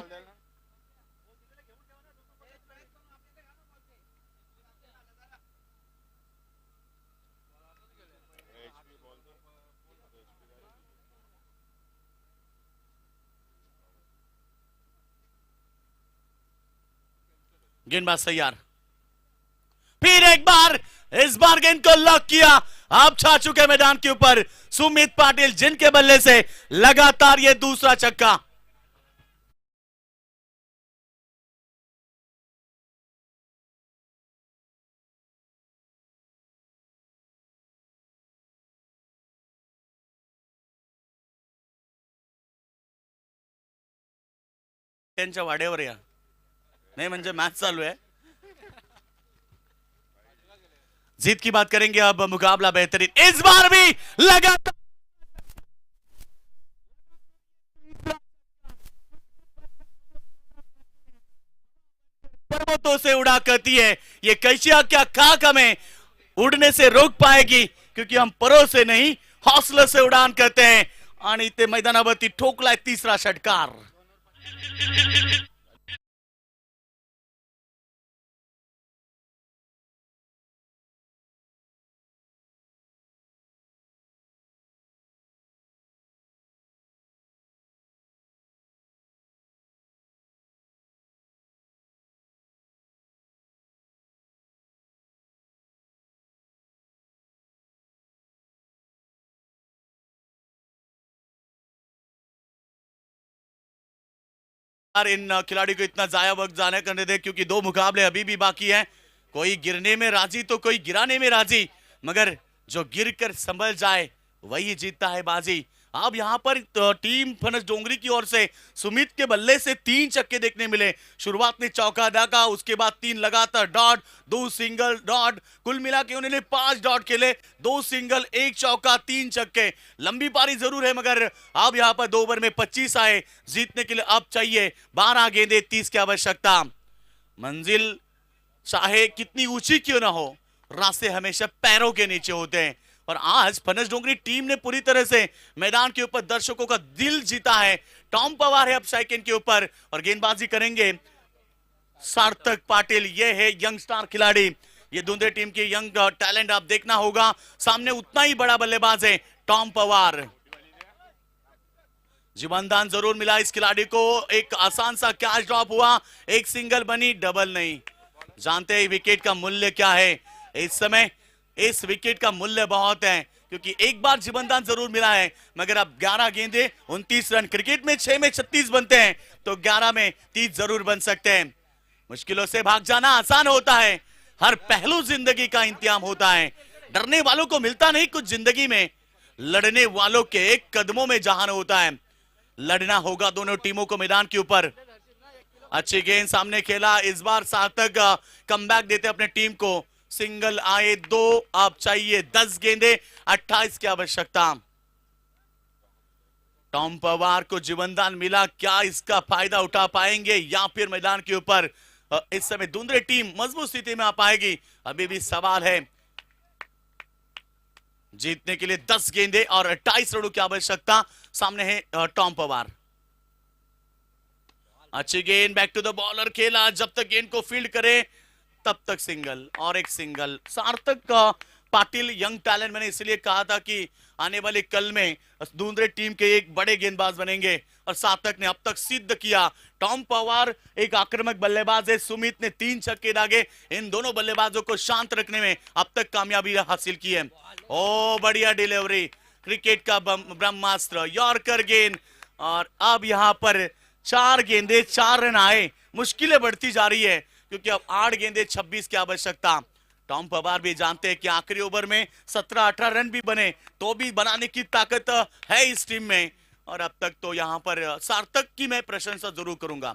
गेंदबाज तैयार, फिर एक बार, इस बार गेंद को लॉक किया। आप छा चुके मैदान के ऊपर सुमित पाटिल, जिनके बल्ले से लगातार ये दूसरा छक्का। त्यांच्या वाड्यावर या. नहीं म्हणजे मैच चालू है. जीत की बात करेंगे अब. मुकाबला बेहतरीन इस बार भी लगातार पर्वतों से उड़ा करती है. ये कैसिया क्या खाक हमें उड़ने से रोक पाएगी, क्योंकि हम परों से नहीं हौसले से उड़ान करते हैं. आणि ते मैदानावरती ठोकलाय तिसरा षटकार. इन खिलाड़ी को इतना जाया वक्त जाने करने दे, क्योंकि दो मुकाबले अभी भी बाकी हैं. कोई गिरने में राजी तो कोई गिराने में राजी, मगर जो गिरकर संभल जाए वही जीतता है बाजी. अब यहाँ पर टीम फनस डोंगरी की ओर से सुमित के बल्ले से 3 छक्के देखने मिले. शुरुआत में चौका दागा, उसके बाद 3 लगातार डॉट, 2 सिंगल डॉट, कुल मिला के उन्होंने 5 डॉट खेले. 2 सिंगल, 1 चौका, 3 छक्के. लंबी पारी जरूर है, मगर अब यहाँ पर 2 ओवर में 25 आए. जीतने के लिए अब चाहिए 12 गेंदे, 30 की आवश्यकता. मंजिल चाहे कितनी ऊंची क्यों ना हो, रास्ते हमेशा पैरों के नीचे होते हैं. और आज फनस डोंगरी टीम ने पूरी तरह से मैदान के ऊपर दर्शकों का दिल जीता है. टॉम पवार है अब सेकंड के ऊपर और गेंदबाजी करेंगे सार्थक पाटिल. ये है यंग स्टार खिलाड़ी. ये दुंदे टीम के यंग टैलेंट आप देखना होगा. सामने उतना ही बड़ा बल्लेबाज है टॉम पवार. जीवनदान जरूर मिला इस खिलाड़ी को. एक आसान सा कैच ड्रॉप हुआ, एक सिंगल बनी, डबल नहीं. जानते हैं विकेट का मूल्य क्या है. इस समय इस विकेट का मूल्य बहुत है, क्योंकि एक बार जीवनदान जरूर मिला है, मगर अब 11 गेंदे 29 रन. क्रिकेट में 6 में 36 बनते हैं, तो 11 में 30 जरूर बन सकते हैं. मुश्किलों से भाग जाना आसान होता है. हर पहलू जिंदगी का इंतजाम होता है. डरने वालों को मिलता नहीं कुछ जिंदगी में, लड़ने वालों के कदमों में जहान होता है. लड़ना होगा दोनों टीमों को मैदान के ऊपर. अच्छी गेंद सामने खेला. इस बार सार्थक कमबैक देते अपने टीम को. सिंगल आए 2, अब चाहिए 10 गेंदे, 28 की आवश्यकता. टॉम पवार को जीवनदान मिला, क्या इसका फायदा उठा पाएंगे या फिर मैदान के ऊपर इस समय दुंदरे टीम मजबूत स्थिति में आ पाएगी, अभी भी सवाल है. जीतने के लिए 10 गेंदे और 28 रनों की आवश्यकता. सामने है टॉम पवार. अच्छी गेंद, बैक टू द बॉलर खेला. जब तक गेंद को फील्ड करे तब तक सिंगल और एक सिंगल. सार्थक का पाटिल यंग टैलेंट, मैंने इसलिए कहा था कि आने वाले कल में दुंदरे टीम के एक बड़े गेंदबाज बनेंगे, और सार्थक ने अब तक सिद्ध किया. टॉम पवार एक आक्रामक बल्लेबाज है. सुमित ने 3 छक्के दागे. इन दोनों बल्लेबाजों को शांत रखने में अब तक कामयाबी हासिल की है. ओ बढ़िया डिलीवरी, क्रिकेट का ब्रह्मास्त्र, यॉर्कर गेंद. और अब यहां पर 4 गेंदे 4 रन आए. मुश्किलें बढ़ती जा रही है, क्योंकि अब 8 गेंदे 26 की आवश्यकता. टॉम पवार भी जानते हैं कि आखिरी ओवर में 17-18 रन भी बने तो भी बनाने की ताकत है इस टीम में. और अब तक तो यहां पर सार्थक की मैं प्रशंसा जरूर करूंगा,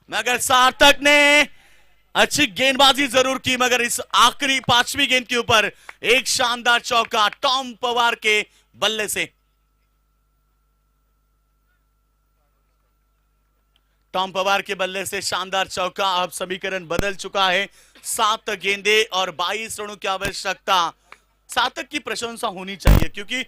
मगर सार्थक ने अच्छी गेंदबाजी जरूर की. मगर इस आखिरी 5वीं गेंद के ऊपर एक शानदार चौका टॉम पवार के बल्ले से. टॉम पवार के बल्ले से शानदार चौका. अब समीकरण बदल चुका है. 7 गेंदे और 22 रनों की आवश्यकता. सार्थक की प्रशंसा होनी चाहिए, क्योंकि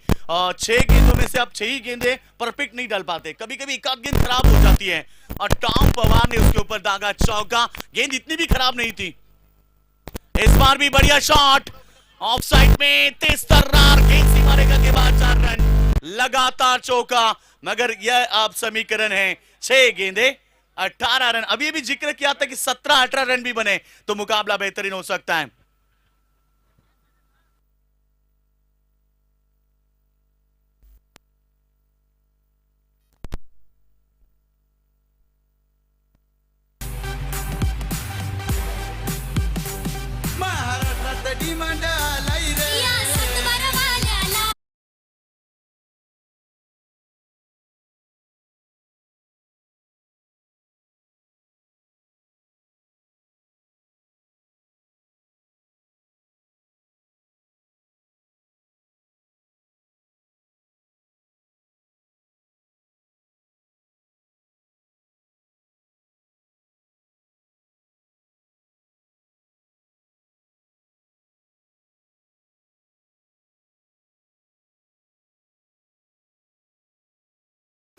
6 गेंदों में से अब 6 ही गेंदे परफेक्ट नहीं डाल पाते. कभी कभी एक आध गेंद खराब हो जाती है, और टॉम पवार ने उसके ऊपर दागा चौका. गेंद इतनी भी खराब नहीं थी. इस बार भी बढ़िया शॉट, ऑफ साइड में तेज तर्रार गेंद सीमा रेखा के बाद 4 रन. लगातार चौका, मगर यह अब समीकरण है 6 गेंदे 18 रन. अभी भी जिक्र किया था कि 17-18 रन भी बने तो मुकाबला बेहतरीन हो सकता है. महाराष्ट्रात डिमांड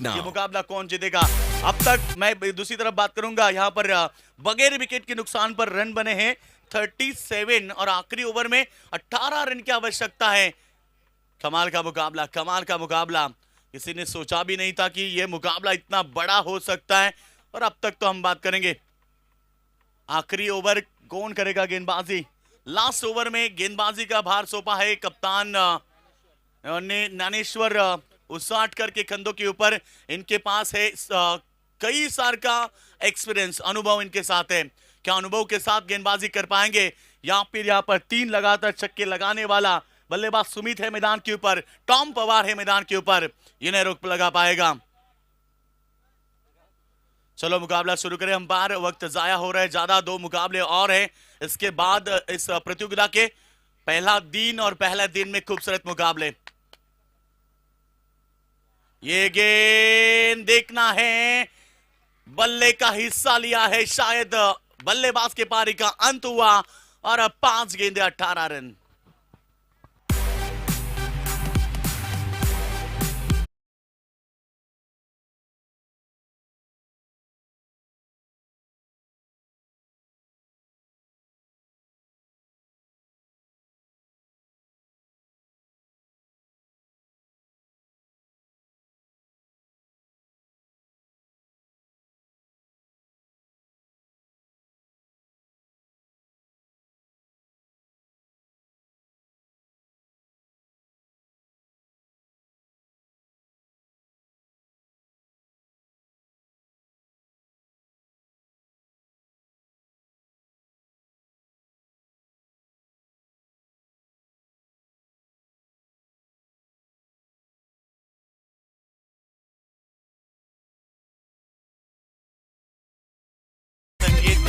ये मुकाबला कौन जीतेगा। अब तक मैं दूसरी तरफ बात करूंगा, यहाँ पर बगैर विकेट के नुकसान पर रन बने हैं 37 और आखिरी ओवर में 18 रन की आवश्यकता है। कमाल का मुकाबला, कमाल का मुकाबला। किसी ने सोचा भी नहीं था कि यह मुकाबला इतना बड़ा हो सकता है। और अब तक तो हम बात करेंगे आखिरी ओवर कौन करेगा गेंदबाजी। लास्ट ओवर में गेंदबाजी का भार सौंपा है कप्तान ने ज्ञानेश्वर उसाटकर के कंधों के ऊपर। इनके पास है कई साल का एक्सपीरियंस, अनुभव इनके साथ है। क्या अनुभव के साथ गेंदबाजी कर पाएंगे या फिर यहाँ पर 3 लगातार छक्के लगाने वाला बल्लेबाज सुमित है मैदान के ऊपर, टॉम पवार है मैदान के ऊपर, ये नहीं रोक लगा पाएगा। चलो मुकाबला शुरू करें। हम बार वक्त जाया हो रहा है ज्यादा, 2 मुकाबले और हैं इसके बाद इस प्रतियोगिता के। पहला दिन और पहला दिन में खूबसूरत मुकाबले। ये गेंद देखना है, बल्ले का हिस्सा लिया है, शायद बल्लेबाज के पारी का अंत हुआ और अब 5 गेंदे 18 रन।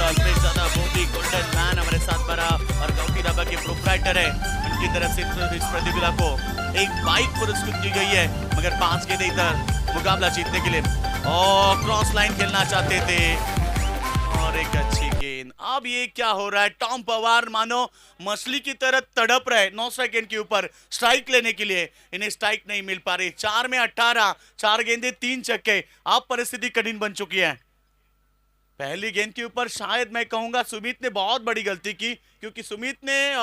ज्यादा मोदी गोल्डन मैन हमारे साथ बड़ा और गौटी दाबा के प्रोप्राइटर है। उनकी तरफ से इस प्रतियोगिता को एक बाइक पुरस्कृत की गई है, मगर 5 गेंदे इधर मुकाबला जीतने के लिए और क्रॉस लाइन खेलना चाहते थे और एक अच्छी गेंद। अब ये क्या हो रहा है, टॉम पवार मानो मछली की तरह तड़प रहे 9 सेकंड के ऊपर स्ट्राइक लेने के लिए, इन्हें स्ट्राइक नहीं मिल पा रही। 4 में 18, 4 गेंदे 3 छक्के। अब परिस्थिति कठिन बन चुकी है। पहली गेंद के ऊपर शायद मैं कहूंगा सुमित ने बहुत बड़ी गलती की, क्योंकि सुमित ने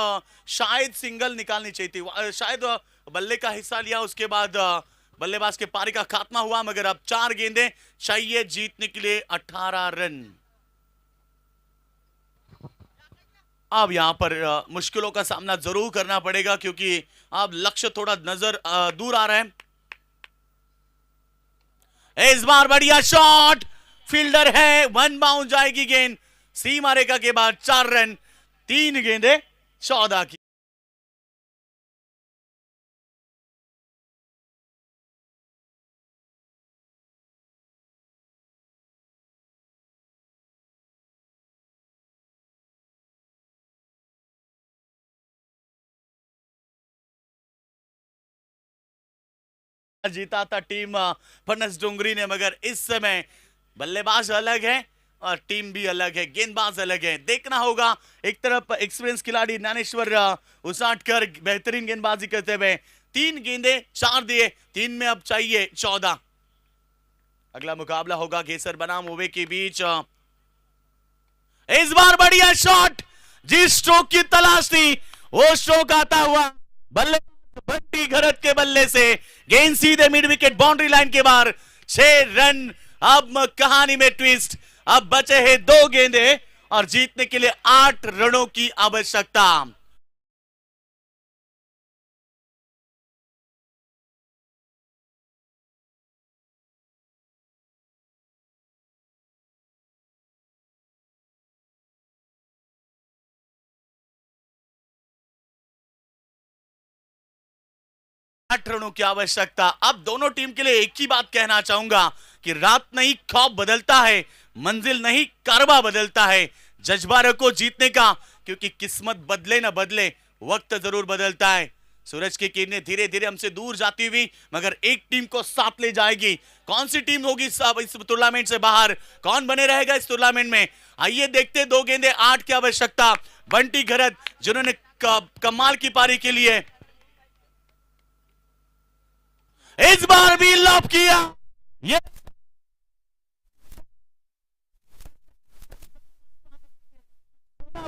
शायद सिंगल निकालनी चाहिए थी, शायद बल्ले का हिस्सा लिया, उसके बाद बल्लेबाज के पारी का खात्मा हुआ। मगर अब 4 गेंदें चाहिए जीतने के लिए 18 रन। अब यहां पर मुश्किलों का सामना जरूर करना पड़ेगा, क्योंकि अब लक्ष्य थोड़ा नजर दूर आ रहा है। इस बार बढ़िया शॉट, फील्डर है, 1 बाउंस जाएगी गेंद सीमा रेखा के बाद। 4 रन, 3 गेंदे 14 की। जीता था टीम फनस डोंगरी ने, मगर इस समय बल्लेबाज अलग है और टीम भी अलग है, गेंदबाज अलग है। देखना होगा, एक तरफ एक्सपीरियंस खिलाड़ी ज्ञानेश्वर उसाटकर बेहतरीन गेंदबाजी करते हुए 3 गेंदे 4 दिए, 3 में अब चाहिए 14। अगला मुकाबला होगा घेसर बनाम ओवे के बीच। इस बार बढ़िया शॉट, जिस स्ट्रोक की तलाश थी वो स्ट्रोक आता हुआ बल्ले बंटी घरत के बल्ले से। गेंद सीधे मिड विकेट बाउंड्री लाइन के बाहर। 6 रन। अब कहानी में ट्विस्ट, अब बचे हैं 2 गेंदे और जीतने के लिए 8 रनों की आवश्यकता। रनों की आवश्यकता। अब दोनों टीम के लिए एक ही बात कहना चाहूंगा कि रात नहीं ख्वाब बदलता है, मंजिल नहीं कारवा बदलता है। जज्बा रखो जीतने का, क्योंकि किस्मत बदले ना बदले वक्त जरूर बदलता है। सूरज की किरणें धीरे धीरे हमसे दूर जाती हुई मगर एक टीम को साथ ले जाएगी। कौन सी टीम होगी इस टूर्नामेंट से बाहर, कौन बने रहेगा इस टूर्नामेंट में, आइए देखते। 2 गेंदे 8 की आवश्यकता। बंटी घरत जिन्होंने कमाल की पारी के लिए इस बार भी लॉब किया, ये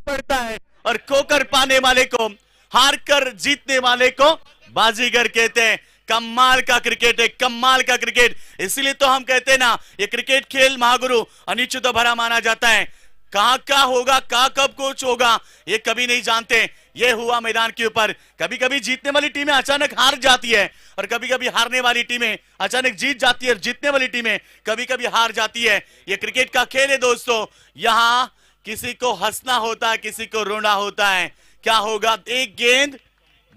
पड़ता है और खोकर पाने वाले को, हार कर जीतने वाले को बाजीगर कहते हैं। कमाल का क्रिकेट है, कमाल का क्रिकेट। इसीलिए तो हम कहते हैं ना, ये क्रिकेट खेल महागुरु अनिश्चित भरा माना जाता है। कहां क्या होगा, कहां कब कुछ होगा, ये कभी नहीं जानते। ये हुआ मैदान के ऊपर। कभी कभी जीतने वाली टीमें अचानक हार जाती है और कभी कभी हारने वाली टीमें अचानक जीत जाती है और जीतने वाली टीमें कभी कभी हार जाती है। ये क्रिकेट का खेल है दोस्तों। यहां किसी को हंसना होता है, किसी को रोना होता है। क्या होगा, एक गेंद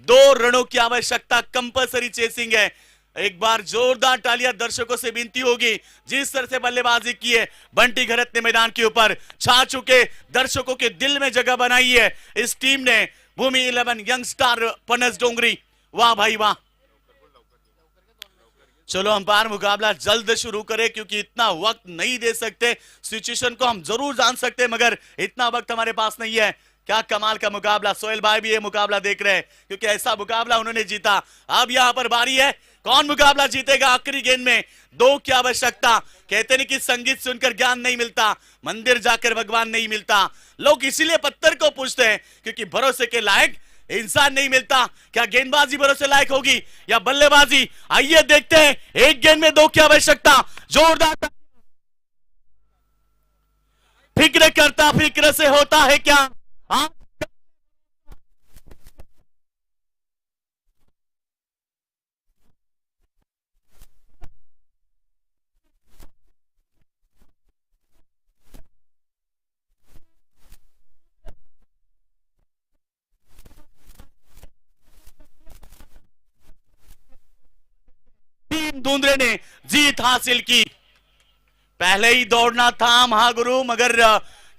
2 रनों की आवश्यकता, कंपलसरी चेसिंग है। एक बार जोरदार तालियां दर्शकों से विनती होगी। जिस तरह से बल्लेबाजी की है बंटी घरत ने मैदान के ऊपर, छा चुके दर्शकों के दिल में जगह बनाई है इस टीम ने। भूमि 11 यंग स्टार पनस डोंगरी, वाह भाई वाह। चलो अंपायर मुकाबला जल्द शुरू करें क्योंकि इतना वक्त नहीं दे सकते। सिचुएशन को हम जरूर जान सकते हैं मगर इतना वक्त हमारे पास नहीं है। क्या कमाल का मुकाबला। सोहेल भाई भी ये मुकाबला देख रहे हैं क्योंकि ऐसा मुकाबला उन्होंने जीता। अब यहां पर बारी है, कौन मुकाबला जीतेगा। आखिरी गेंद में 2 की आवश्यकता। कहते नहीं कि संगीत सुनकर ज्ञान नहीं मिलता, मंदिर जाकर भगवान नहीं मिलता। लोग इसीलिए पत्थर को पूछते हैं क्योंकि भरोसे के लायक इंसान नहीं मिलता। क्या गेंदबाजी भरोसे लायक होगी या बल्लेबाजी? आइए देखते हैं। एक गेंद में 2 की आवश्यकता। जोरदार फिक्र करता फिक्र से होता है क्या। टीम धुंधरे ने जीत हासिल की। पहले ही दौड़ना था महागुरु मगर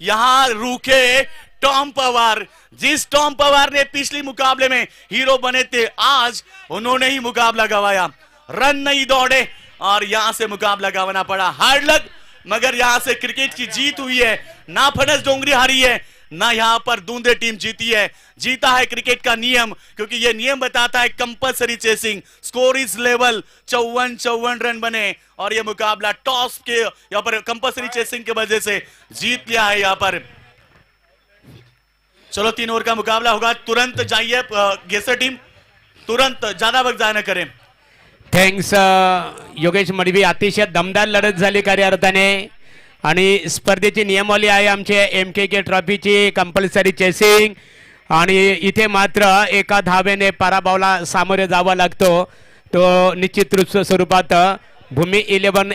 यहां रूखे टॉम पवार। जिस टॉम पवार ने पिछले मुकाबले में हीरो बने थे, आज उन्होंने ही मुकाबला गवाया। रन नहीं दौड़े और यहां से मुकाबला गवाना पड़ा। हार्ड लक, मगर यहां से क्रिकेट की जीत हुई है। ना फनस डोंगरी हारी है, ना यहां पर दूंदे टीम जीती है। जीता है क्रिकेट का नियम, क्योंकि यह नियम बताता है compulsory chasing. Score is level, 54 run बने और यह मुकाबला टॉस के यहां पर कंपलसरी चेसिंग की वजह से जीत लिया है यहां पर। चलो 3 ओवर का मुकाबला होगा। तुरंत जाइए गेसर टीम, तुरंत, ज्यादा वक्त जाया न करें। थँक्स योगेश मडवी. अतिशय दमदार लढत झाली खऱ्या अर्थाने आणि स्पर्धेची नियमावली आहे आमचे MKK ट्रॉफीची कंपल्सरी चेसिंग आणि इथे मात्र एका धावेने पराभवाला सामोरे जावं लागतो. तो निश्चित स्वरूपात भूमी 11